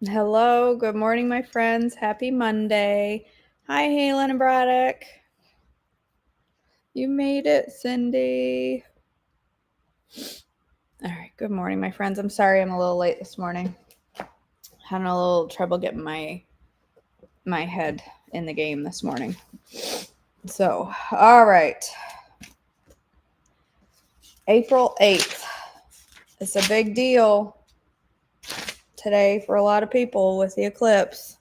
Hello, good morning, my friends. Happy Monday. Hi, Halen and Braddock. You made it, Cindy. All right, good morning, my friends. I'm sorry I'm a little late this morning. Having a little trouble getting my head in the game this morning. So, all right. April 8th. It's a big deal today for a lot of people with the eclipse.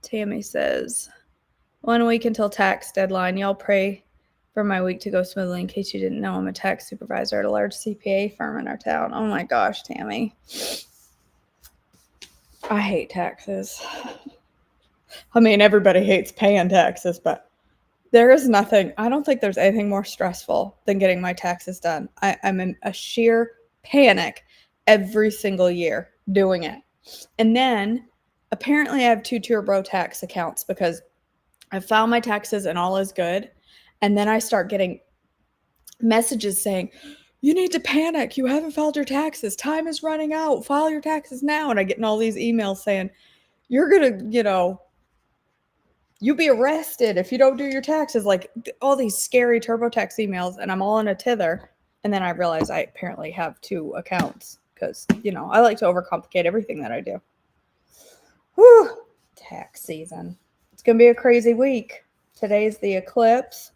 Tammy says, 1 week until tax deadline. Y'all pray for my week to go smoothly. In case you didn't know, I'm a tax supervisor at a large CPA firm in our town. Oh my gosh, Tammy. I hate taxes. I mean, everybody hates paying taxes, but there is nothing, I don't think there's anything more stressful than getting my taxes done. I'm in a sheer panic every single year doing it. And then apparently I have 2 TurboTax accounts because I filed my taxes and all is good. And then I start getting messages saying, you need to panic. You haven't filed your taxes. Time is running out. File your taxes now. And I get in all these emails saying, you're going to, you'll be arrested if you don't do your taxes. Like all these scary TurboTax emails. And I'm all in a tither. And then I realize I apparently have 2 accounts because, I like to overcomplicate everything that I do. Whew, tax season. It's going to be a crazy week. Today's the eclipse.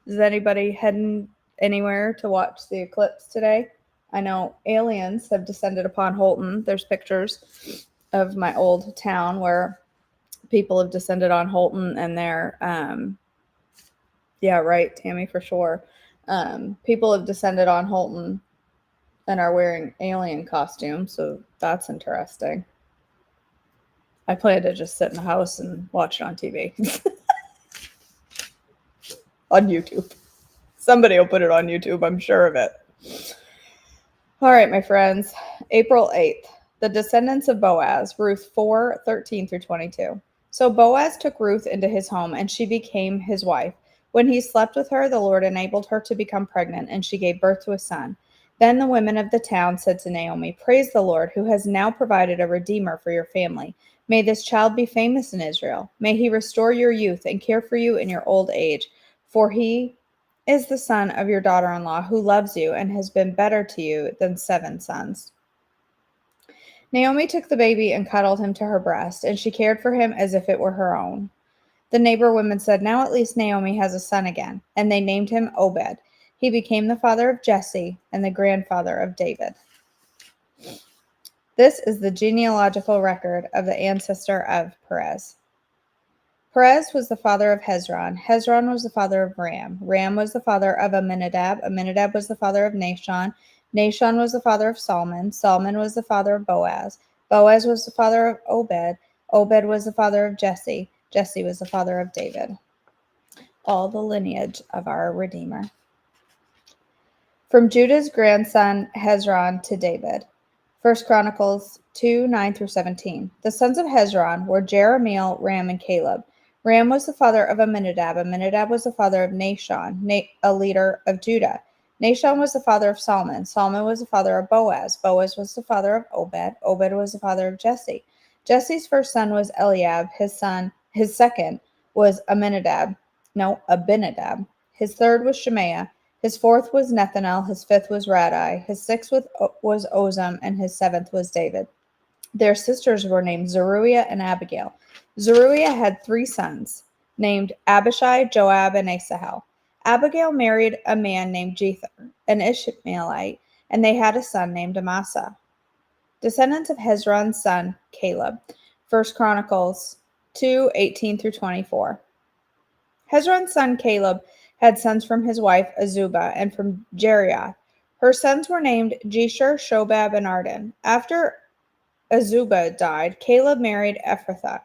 Is anybody heading anywhere to watch the eclipse today? I know aliens have descended upon Holton. There's pictures of my old town where people have descended on Holton and they're, yeah, right, Tammy, for sure. People have descended on Holton and are wearing alien costumes, so that's interesting. I plan to just sit in the house and watch it on TV. On YouTube. Somebody will put it on YouTube, I'm sure of it. All right, my friends. April 8th. The descendants of Boaz, Ruth 4:13 through 22. So Boaz took Ruth into his home, and she became his wife. When he slept with her, the Lord enabled her to become pregnant, and she gave birth to a son. Then the women of the town said to Naomi, praise the Lord, who has now provided a redeemer for your family. May this child be famous in Israel. May he restore your youth and care for you in your old age. For he is the son of your daughter-in-law, who loves you and has been better to you than 7 sons. Naomi took the baby and cuddled him to her breast, and she cared for him as if it were her own. The neighbor women said, now at least Naomi has a son again, and they named him Obed. He became the father of Jesse and the grandfather of David. This is the genealogical record of the ancestor of Perez. Perez was the father of Hezron. Hezron was the father of Ram. Ram was the father of Amminadab. Amminadab was the father of Nahshon. Nahshon was the father of Salmon. Salmon was the father of Boaz. Boaz was the father of Obed. Obed was the father of Jesse. Jesse was the father of David. All the lineage of our Redeemer. From Judah's grandson Hezron to David. 1 Chronicles 2:9 through 17. The sons of Hezron were Jerahmeel, Ram, and Caleb. Ram was the father of Amminadab. Amminadab was the father of Nahshon, a leader of Judah. Nahshon was the father of Salmon. Salmon was the father of Boaz. Boaz was the father of Obed. Obed was the father of Jesse. Jesse's first son was Eliab. His second was Abinadab. His third was Shemaiah. His fourth was Nethanel. His fifth was Radai. His sixth was Ozem, and his seventh was David. Their sisters were named Zeruiah and Abigail. Zeruiah had 3 sons, named Abishai, Joab, and Asahel. Abigail married a man named Jether, an Ishmaelite, and they had a son named Amasa. Descendants of Hezron's son, Caleb. 1 Chronicles 2:18 through 24. Hezron's son Caleb had sons from his wife Azubah and from Jerioth. Her sons were named Jeshur, Shobab, and Arden. After Azubah died, Caleb married Ephrathah,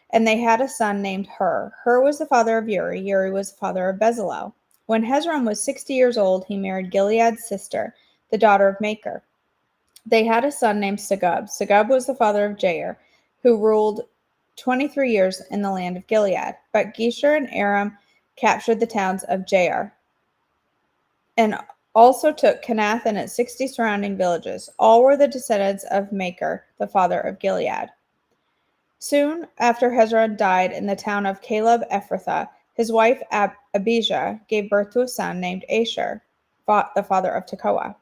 and they had a son named Hur. Hur was the father of Uri. Uri was the father of Bezalel. When Hezron was 60 years old, he married Gilead's sister, the daughter of Machir. They had a son named Segub. Segub was the father of Jair, who ruled 23 years in the land of Gilead. But Geshur and Aram captured the towns of Jair and also took Kenath and its 60 surrounding villages. All were the descendants of Machir, the father of Gilead. Soon after Hezron died in the town of Caleb Ephrathah, his wife Abijah gave birth to a son named Asher, the father of Tekoa.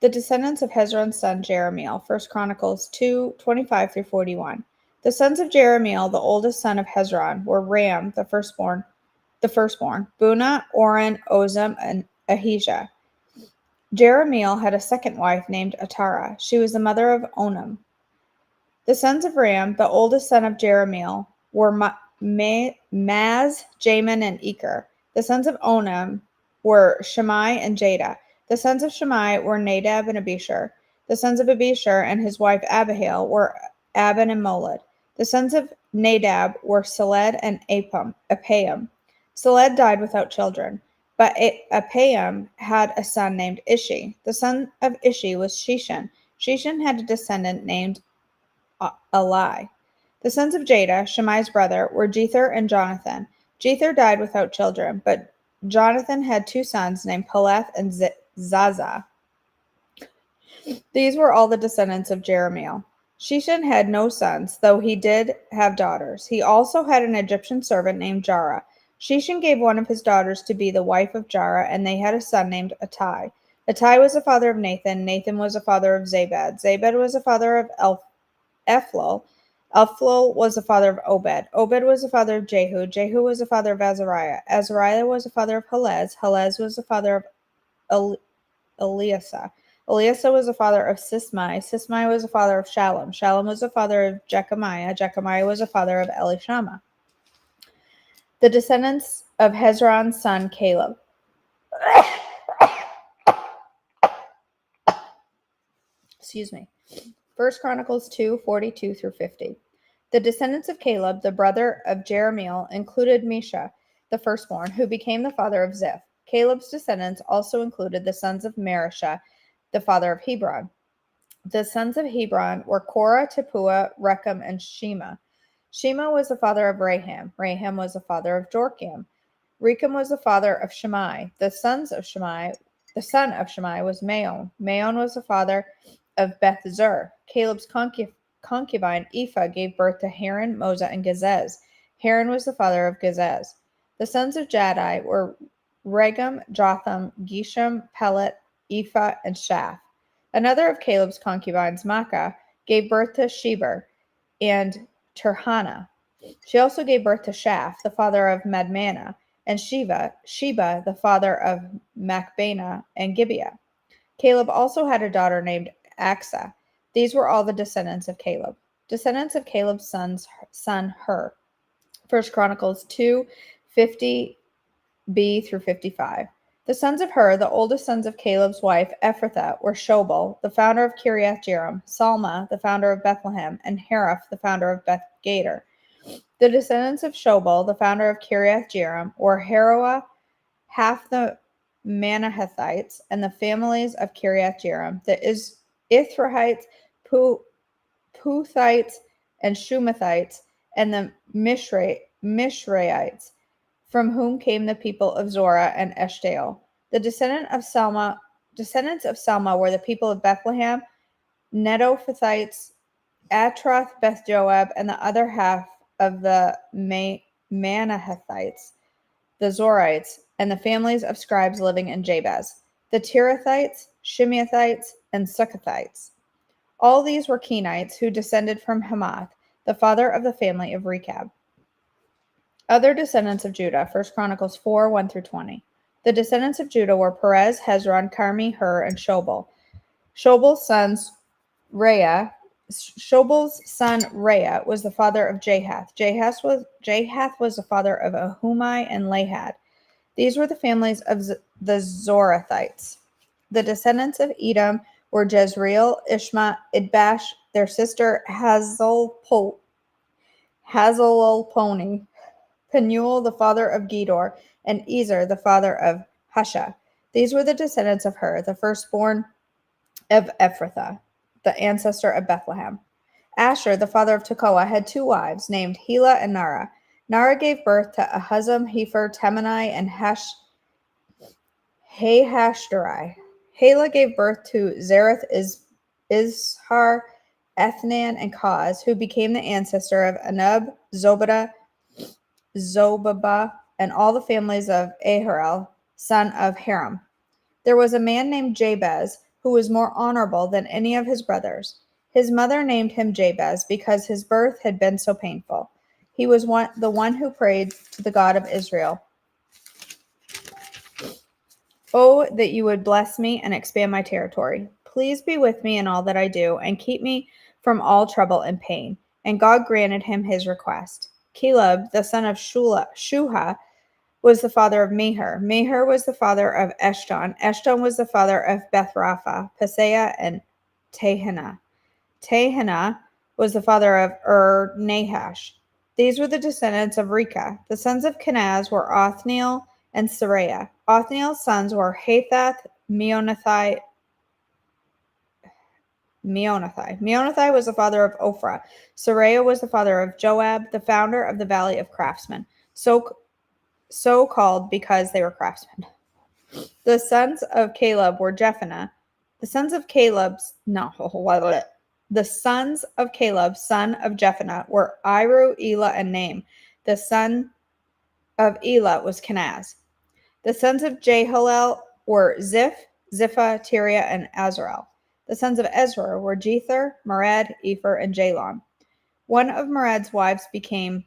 The descendants of Hezron's son Jerahmeel, 1 Chronicles 2:25-41. The sons of Jerahmeel, the oldest son of Hezron, were Ram, the firstborn, Bunah, Oren, Ozem, and Ahijah. Jerahmeel had a second wife named Atara. She was the mother of Onam. The sons of Ram, the oldest son of Jerahmeel, were Maz, Jamin, and Eker. The sons of Onam were Shammai and Jada. The sons of Shammai were Nadab and Abishur. The sons of Abishur and his wife Abihail were Abin and Molid. The sons of Nadab were Seled and Apam. Seled died without children, but Apam had a son named Ishi. The son of Ishi was Shishan. Shishan had a descendant named Eli. The sons of Jada, Shammai's brother, were Jether and Jonathan. Jether died without children, but Jonathan had two sons named Peleth and Zaza. These were all the descendants of Jerahmeel. Shishan had no sons, though he did have daughters. He also had an Egyptian servant named Jarrah. Shishan gave one of his daughters to be the wife of Jarrah, and they had a son named Attai. Attai was the father of Nathan. Nathan was the father of Zabad. Zabad was the father of Ephlal. Ephlal was the father of Obed. Obed was the father of Jehu. Jehu was the father of Azariah. Azariah was the father of Helez. Helez was the father of Eliasa. Eliasa was the father of Sismai. Sismai was the father of Shalom. Shalom was the father of Jechamiah. Jechamiah was the father of Elishama. The descendants of Hezron's son Caleb. Excuse me. 1 Chronicles 2:42-50. The descendants of Caleb, the brother of Jerahmeel, included Misha, the firstborn, who became the father of Ziph. Caleb's descendants also included the sons of Marishah, the father of Hebron. The sons of Hebron were Korah, Tepuah, Rechem, and Shema. Shema was the father of Raham. Raham was the father of Jorkam. Rechem was the father of Shammai. The son of Shammai was Maon. Maon was the father of Beth-zur. Caleb's concubine Ephah gave birth to Haran, Moza, and Gazez. Haran was the father of Gazez. The sons of Jaddai were Regem, Jotham, Geshem, Pelet, Ephah, and Shaph. Another of Caleb's concubines, Maacah, gave birth to Sheber and Tirhana. She also gave birth to Shaph, the father of Madmannah, and Sheba, the father of Machbenah and Gibeah. Caleb also had a daughter named Aksa. These were all the descendants of Caleb. Descendants of Caleb's son Hur. 1 Chronicles 2:50b-55. The sons of Hur, the oldest sons of Caleb's wife Ephrathah, were Shobal, the founder of Kiriath Jearim, Salma, the founder of Bethlehem, and Haraph, the founder of Beth Gader. The descendants of Shobal, the founder of Kiriath Jearim, were Haroah, half the Manahethites, and the families of Kiriath Jearim, the Ithrahites, Puthites, and Shumathites, and the Mishraites, from whom came the people of Zorah and Eshtaol. The descendants of Salma were the people of Bethlehem, Netophathites, Atroth, Beth Joab, and the other half of the Manahethites, the Zorites, and the families of scribes living in Jabez, the Tirathites, Shimeathites, and Succothites. All these were Kenites who descended from Hamath, the father of the family of Rechab. Other descendants of Judah, 1 Chronicles 4:1-20. The descendants of Judah were Perez, Hezron, Carmi, Hur, and Shobal. Shobal's son Reah was the father of Jahath. Jahath was the father of Ahumai and Lahad. These were the families of the Zorathites. The descendants of Edom were Jezreel, Ishma, Idbash, their sister Hazalponi, Penuel, the father of Gedor, and Ezer, the father of Husha. These were the descendants of Hur, the firstborn of Ephrathah, the ancestor of Bethlehem. Asher, the father of Tekoa, had two wives named Hela and Nara. Nara gave birth to Ahuzam, Hefer, Temani, and Hahashdari. Hela gave birth to Zereth, Izhar, Ethnan, and Koz, who became the ancestor of Anub, Zobaba, and all the families of Aharel, son of Haram. There was a man named Jabez who was more honorable than any of his brothers. His mother named him Jabez because his birth had been so painful. He was the one who prayed to the God of Israel. Oh, that you would bless me and expand my territory. Please be with me in all that I do and keep me from all trouble and pain. And God granted him his request. Caleb, the son of Shuha, was the father of Meher. Meher was the father of Eshton. Eshton was the father of Bethrapha, Paseah, and Tehana. Tehana was the father of Nahash. These were the descendants of Rechah. The sons of Kenaz were Othniel and Saraiah. Othniel's sons were Hathath, Meonothai. Meonothai was the father of Ophrah. Saraiah was the father of Joab, the founder of the Valley of Craftsmen, so called because they were craftsmen. The sons of Caleb were Jephunneh. The sons of Caleb, son of Jephunneh, were Iru, Elah, and Naam. The son of Elah was Kenaz. The sons of Jehalel were Ziph, Ziphah, Tiria, and Azarel. The sons of Ezra were Jether, Mered, Epher, and Jalon. One of Mered's wives became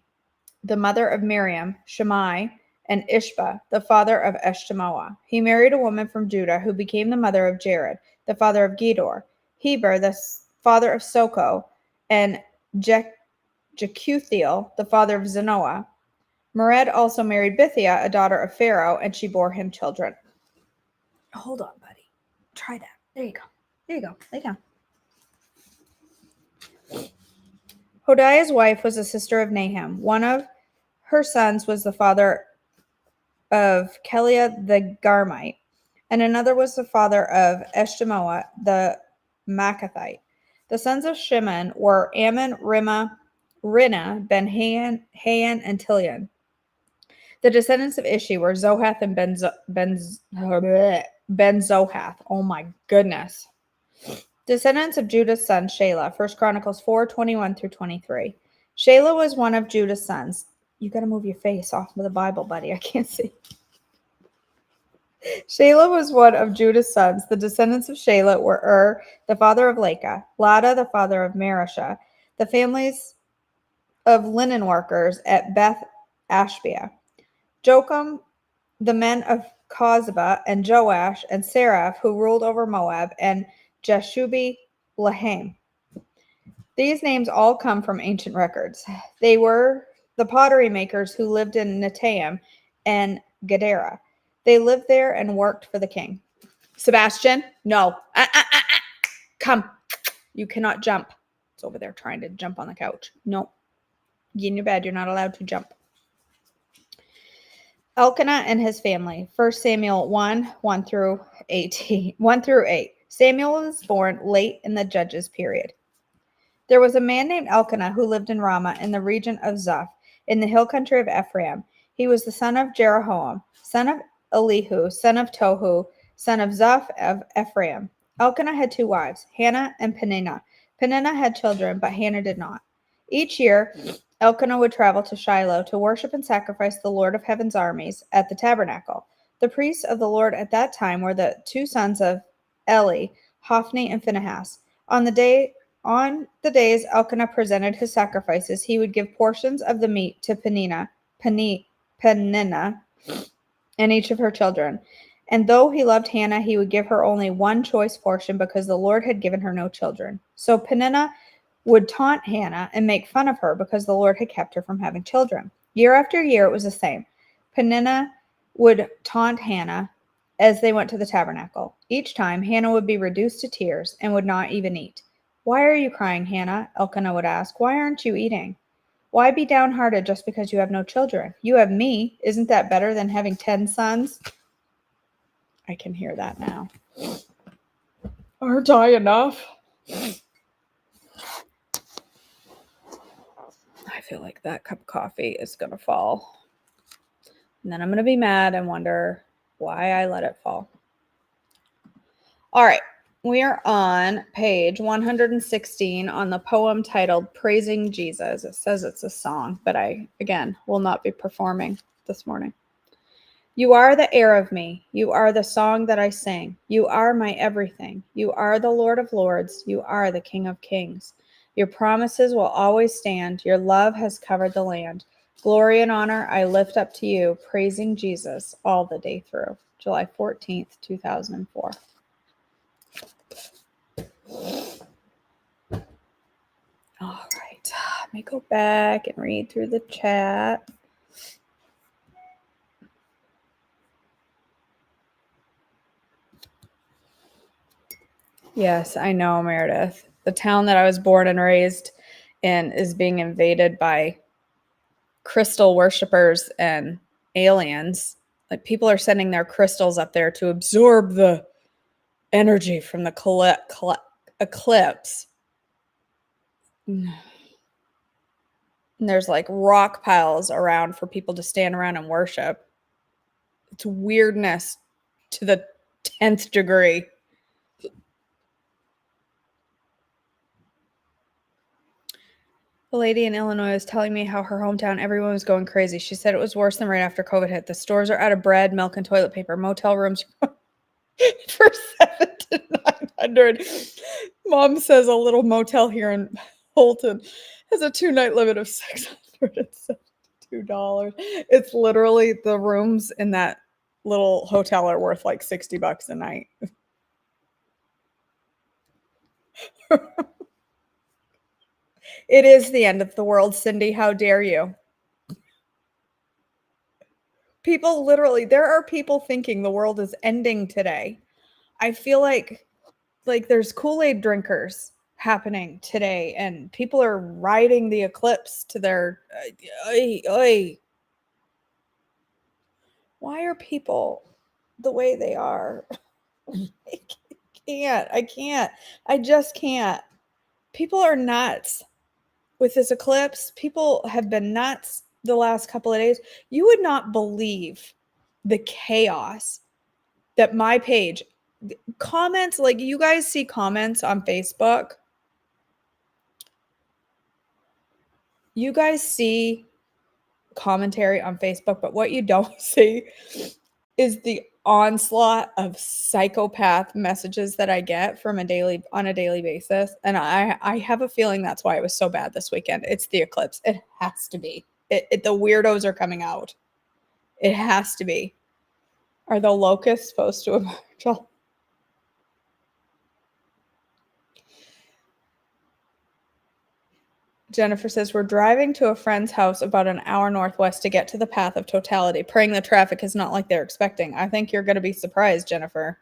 the mother of Miriam, Shammai, and Ishba, the father of Eshtemoa. He married a woman from Judah who became the mother of Jared, the father of Gedor, Heber, the father of Soko, and Jekuthiel, the father of Zanoah. Mered also married Bithiah, a daughter of Pharaoh, and she bore him children. Hold on, buddy. Try that. There you go. There you go. Lay down. Hodiah's wife was a sister of Nahum. One of her sons was the father of Keliah the Garmite, and another was the father of Eshtemoa the Maacathite. The sons of Shimon were Ammon, Rinah, Ben-Hayan, and Tilion. The descendants of Ishi were Zohath and Ben Zohath. Oh my goodness. Descendants of Judah's son Shelah. 1 Chronicles 4:21 through 23. Shelah was one of Judah's sons. You got to move your face off of the Bible, buddy. I can't see. Shelah was one of Judah's sons. The descendants of Shelah were the father of Lakah, Lada, the father of Marashah, the families of linen workers at Beth Ashbea, Jocham, the men of Kozeba, and Joash and Seraph, who ruled over Moab, and Jashubi Lahaim. These names all come from ancient records. They were the pottery makers who lived in Netaim and Gadara. They lived there and worked for the king. Sebastian, no. Come. You cannot jump. It's over there trying to jump on the couch. No. Get in your bed. You're not allowed to jump. Elkanah and his family. 1 Samuel 1 through 8. Samuel was born late in the Judges period. There was a man named Elkanah who lived in Ramah in the region of Zuph, in the hill country of Ephraim. He was the son of Jeroham, son of Elihu, son of Tohu, son of Zuph of Ephraim. Elkanah had two wives, Hannah and Peninnah. Peninnah had children, but Hannah did not. Each year, Elkanah would travel to Shiloh to worship and sacrifice the Lord of Heaven's armies at the tabernacle. The priests of the Lord at that time were the two sons of Eli, Hophni and Phinehas. On the days Elkanah presented his sacrifices, he would give portions of the meat to Peninnah, and each of her children. And though he loved Hannah, he would give her only one choice portion because the Lord had given her no children. So Peninnah would taunt Hannah and make fun of her because the Lord had kept her from having children. Year after year, it was the same. Peninnah would taunt Hannah as they went to the tabernacle. Each time, Hannah would be reduced to tears and would not even eat. Why are you crying, Hannah? Elkanah would ask. Why aren't you eating? Why be downhearted just because you have no children? You have me. Isn't that better than having 10 sons? I can hear that now. Aren't I enough? I feel like that cup of coffee is going to fall. And then I'm going to be mad and wonder why I let it fall. All right. We are on page 116 on the poem titled Praising Jesus. It says it's a song, but I, again, will not be performing this morning. You are the air of me. You are the song that I sing. You are my everything. You are the Lord of Lords. You are the King of Kings. Your promises will always stand. Your love has covered the land. Glory and honor I lift up to you, praising Jesus all the day through. July 14th, 2004. All right, let me go back and read through the chat. Yes, I know, Meredith. The town that I was born and raised in is being invaded by crystal worshipers and aliens. Like, people are sending their crystals up there to absorb the energy from the eclipse. And there's like rock piles around for people to stand around and worship. It's weirdness to the 10th degree. The lady in Illinois was telling me how her hometown, everyone was going crazy. She said it was worse than right after COVID hit. The stores are out of bread, milk, and toilet paper. Motel rooms for $700 to $900. Mom says a little motel here in Holton has a 2-night limit of $672. It's literally the rooms in that little hotel are worth like $60 a night. It is the end of the world, Cindy. How dare you? People literally, there are people thinking the world is ending today. I feel like there's Kool-Aid drinkers happening today, and people are riding the eclipse to their Why are people the way they are? I can't. I just can't. People are nuts with this eclipse. People have been nuts the last couple of days. You would not believe the chaos that my page comments, like, you guys see comments on Facebook. You guys see commentary on Facebook, but what you don't see is the onslaught of psychopath messages that I get on a daily basis. And I have a feeling that's why it was so bad this weekend. It's the eclipse. It has to be. The weirdos are coming out. It has to be. Are the locusts supposed to emerge? Jennifer says, we're driving to a friend's house about an hour northwest to get to the path of totality, praying the traffic is not like they're expecting. I think you're going to be surprised, Jennifer.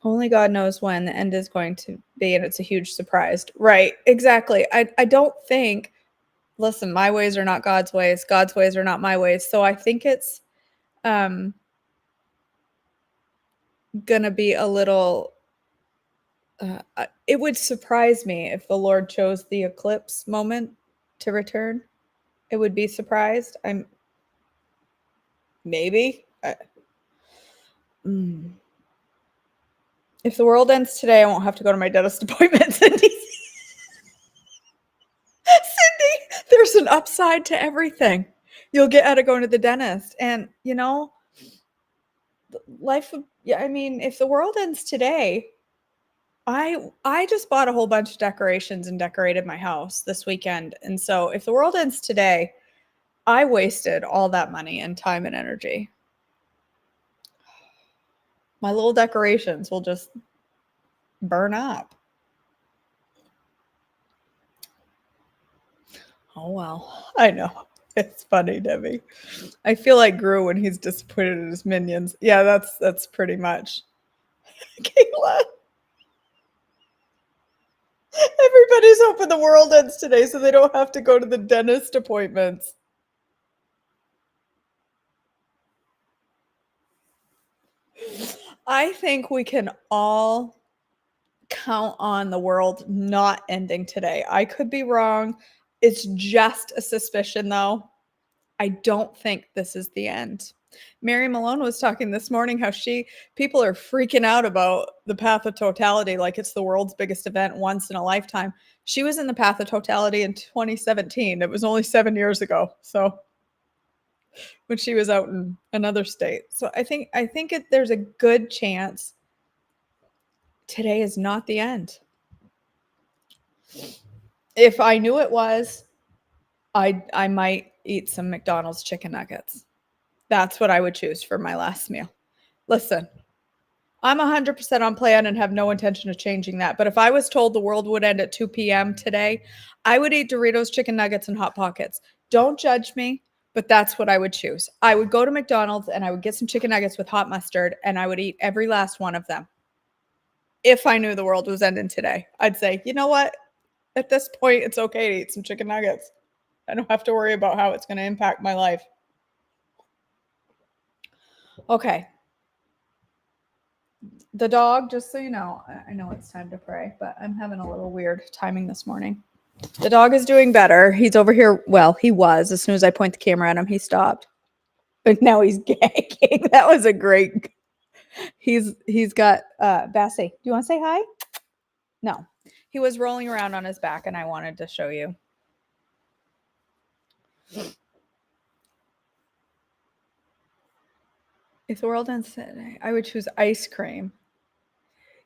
Only God knows when the end is going to be, and it's a huge surprise. Right, exactly. I don't think, listen, my ways are not God's ways. God's ways are not my ways. So I think it's going to be a little... it would surprise me if the Lord chose the eclipse moment to return. It would be surprised. Maybe. If the world ends today, I won't have to go to my dentist appointment, Cindy. Cindy, there's an upside to everything. You'll get out of going to the dentist. And, life, if the world ends today, I just bought a whole bunch of decorations and decorated my house this weekend. And so if the world ends today, I wasted all that money and time and energy. My little decorations will just burn up. Oh, well, I know. It's funny, Debbie. I feel like Gru when he's disappointed in his minions. Yeah, that's pretty much. Kayla. Everybody's hoping the world ends today so they don't have to go to the dentist appointments. I think we can all count on the world not ending today. I could be wrong. It's just a suspicion, though. I don't think this is the end. Mary Malone was talking this morning how people are freaking out about the Path of Totality like it's the world's biggest event once in a lifetime. She was in the Path of Totality in 2017. It was only 7 years ago. So when she was out in another state. So I think there's a good chance today is not the end. If I knew it was, I might eat some McDonald's chicken nuggets. That's what I would choose for my last meal. Listen, I'm 100% on plan and have no intention of changing that. But if I was told the world would end at 2 p.m. today, I would eat Doritos, chicken nuggets, and Hot Pockets. Don't judge me, but that's what I would choose. I would go to McDonald's and I would get some chicken nuggets with hot mustard and I would eat every last one of them. If I knew the world was ending today, I'd say, you know what? At this point, it's okay to eat some chicken nuggets. I don't have to worry about how it's going to impact my life. Okay. The dog, just so you know, I know it's time to pray, but I'm having a little weird timing this morning. The dog is doing better. He's over here. Well, he was. As soon as I point the camera at him, he stopped. But now he's gagging. That was a great. He's got Bassie. Do you want to say hi? No. He was rolling around on his back, and I wanted to show you. If the world ends today, I would choose ice cream.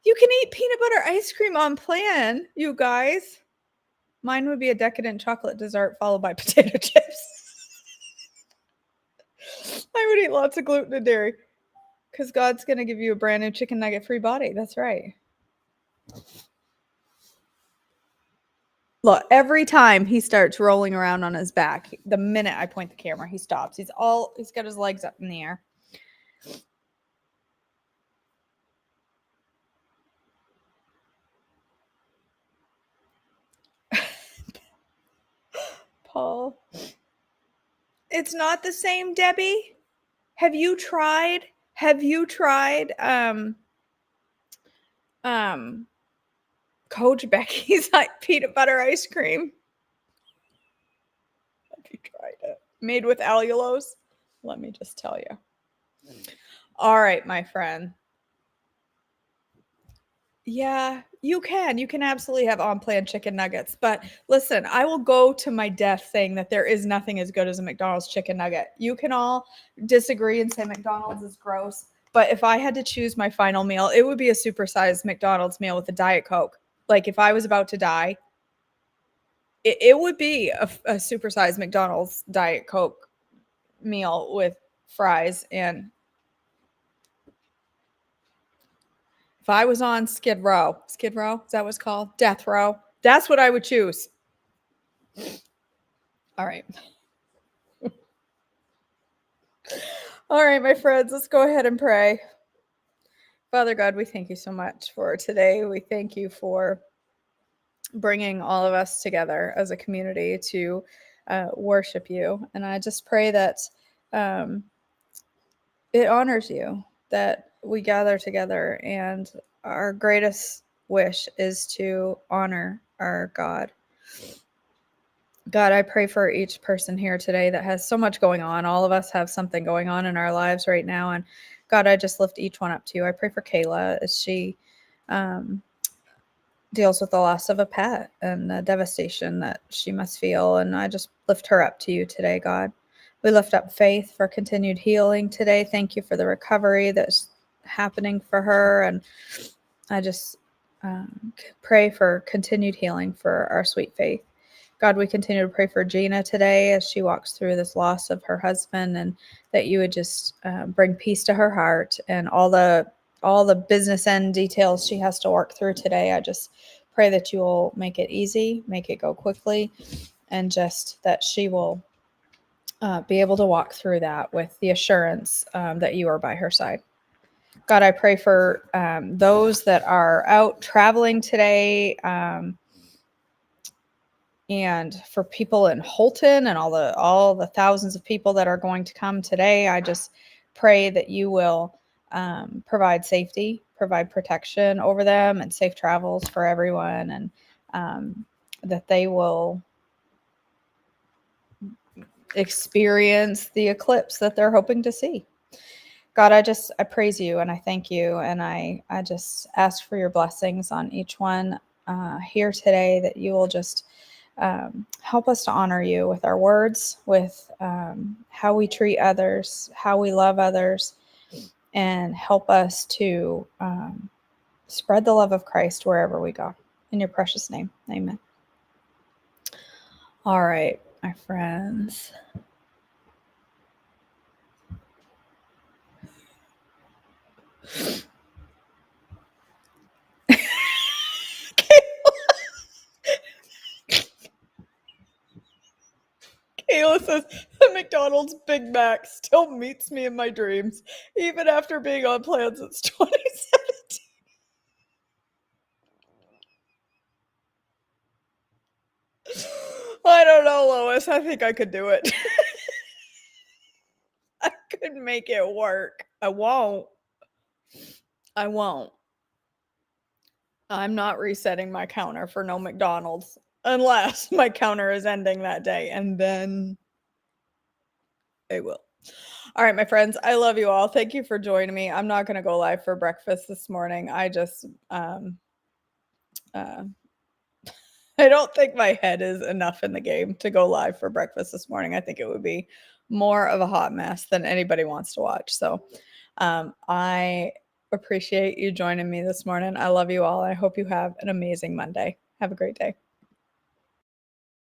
You can eat peanut butter ice cream on plan, you guys. Mine would be a decadent chocolate dessert followed by potato chips. I would eat lots of gluten and dairy because God's going to give you a brand new chicken nugget free body. That's right. Look, every time he starts rolling around on his back, the minute I point the camera, he stops. He's got his legs up in the air. Paul. It's not the same, Debbie. Have you tried Coach Becky's peanut butter ice cream? Have you tried it? Made with allulose? Let me just tell you. All right, my friend. Yeah, you can. You can absolutely have on-plan chicken nuggets. But listen, I will go to my death saying that there is nothing as good as a McDonald's chicken nugget. You can all disagree and say McDonald's is gross. But if I had to choose my final meal, it would be a supersized McDonald's meal with a Diet Coke. Like if I was about to die, it would be a supersized McDonald's Diet Coke meal with fries. And if I was on Skid Row, is that what it's called? Death Row. That's what I would choose. All right. All right, my friends, let's go ahead and pray. Father God, we thank you so much for today. We thank you for bringing all of us together as a community to worship you. And I just pray that it honors you, that we gather together, and our greatest wish is to honor our God. God, I pray for each person here today that has so much going on. All of us have something going on in our lives right now. And God, I just lift each one up to you. I pray for Kayla as she deals with the loss of a pet and the devastation that she must feel. And I just lift her up to you today, God. We lift up Faith for continued healing today. Thank you for the recovery that's happening for her. And I just pray for continued healing for our sweet Faith. God, we continue to pray for Gina today as she walks through this loss of her husband, and that you would just bring peace to her heart and all the business end details she has to work through today. I just pray that you will make it easy, make it go quickly, and just that she will be able to walk through that with the assurance that you are by her side. God, I pray for those that are out traveling today, and for people in Holton and all the thousands of people that are going to come today. I just pray that you will provide safety, provide protection over them, and safe travels for everyone, and that they will experience the eclipse that they're hoping to see. God, I praise you and I thank you, and I just ask for your blessings on each one here today, that you will just help us to honor you with our words, with how we treat others, how we love others, and help us to spread the love of Christ wherever we go. In your precious name, amen. All right, my friends. Kayla says the McDonald's Big Mac still meets me in my dreams, even after being on plan since 2017. I don't know, Lois. I think I could do it. I could make it work. I won't. I won't. I'm not resetting my counter for no McDonald's unless my counter is ending that day, and then I will. All right, my friends, I love you all. Thank you for joining me. I'm not going to go live for breakfast this morning. I just, uh, I don't think my head is enough in the game to go live for breakfast this morning. I think it would be more of a hot mess than anybody wants to watch. So, I appreciate you joining me this morning. I love you all. I hope you have an amazing Monday. Have a great day.